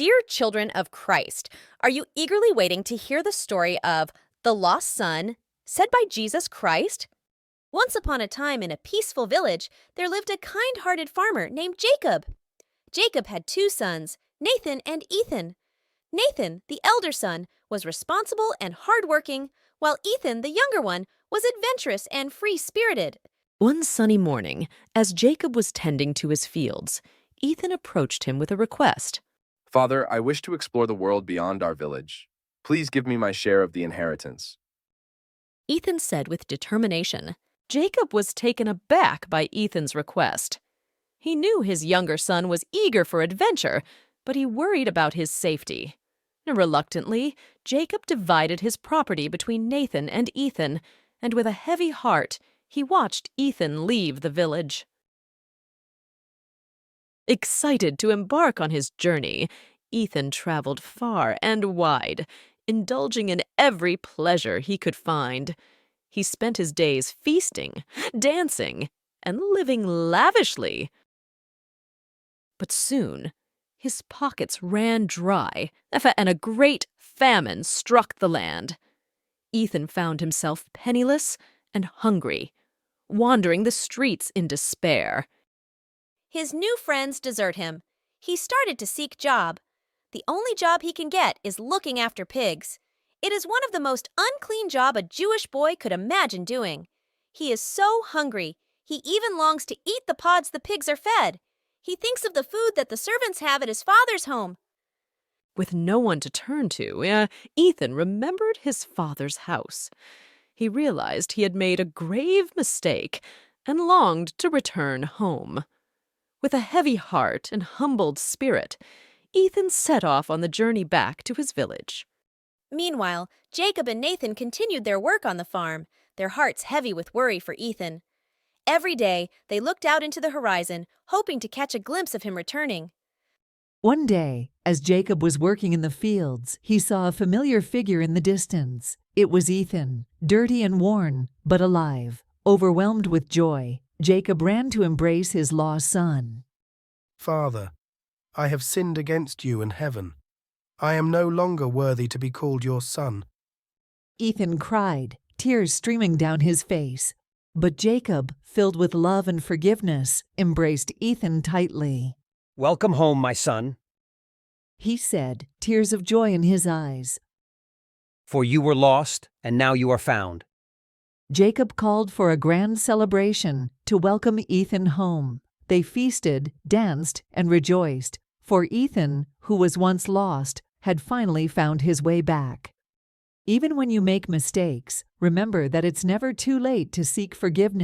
Dear children of Christ, are you eagerly waiting to hear the story of the lost son said by Jesus Christ? Once upon a time in a peaceful village, there lived a kind-hearted farmer named Jacob. Jacob had two sons, Nathan and Ethan. Nathan, the elder son, was responsible and hardworking, while Ethan, the younger one, was adventurous and free-spirited. One sunny morning, as Jacob was tending to his fields, Ethan approached him with a request. Father, I wish to explore the world beyond our village. Please give me my share of the inheritance. Ethan said with determination. Jacob was taken aback by Ethan's request. He knew his younger son was eager for adventure, but he worried about his safety. Reluctantly, Jacob divided his property between Nathan and Ethan, and with a heavy heart, he watched Ethan leave the village. Excited to embark on his journey, Ethan traveled far and wide, indulging in every pleasure he could find. He spent his days feasting, dancing, and living lavishly. But soon, his pockets ran dry, and a great famine struck the land. Ethan found himself penniless and hungry, wandering the streets in despair. His new friends desert him. He started to seek job. The only job he can get is looking after pigs. It is one of the most unclean jobs a Jewish boy could imagine doing. He is so hungry, he even longs to eat the pods the pigs are fed. He thinks of the food that the servants have at his father's home. With no one to turn to, Ethan remembered his father's house. He realized he had made a grave mistake and longed to return home. With a heavy heart and humbled spirit, Ethan set off on the journey back to his village. Meanwhile, Jacob and Nathan continued their work on the farm, their hearts heavy with worry for Ethan. Every day, they looked out into the horizon, hoping to catch a glimpse of him returning. One day, as Jacob was working in the fields, he saw a familiar figure in the distance. It was Ethan, dirty and worn, but alive. Overwhelmed with joy, Jacob ran to embrace his lost son. Father, I have sinned against you and heaven. I am no longer worthy to be called your son. Ethan cried, tears streaming down his face. But Jacob, filled with love and forgiveness, embraced Ethan tightly. "Welcome home, my son," he said, tears of joy in his eyes. "for you were lost, and now you are found." Jacob called for a grand celebration to welcome Ethan home. They feasted, danced, and rejoiced, for Ethan, who was once lost, had finally found his way back. Even when you make mistakes, remember that it's never too late to seek forgiveness.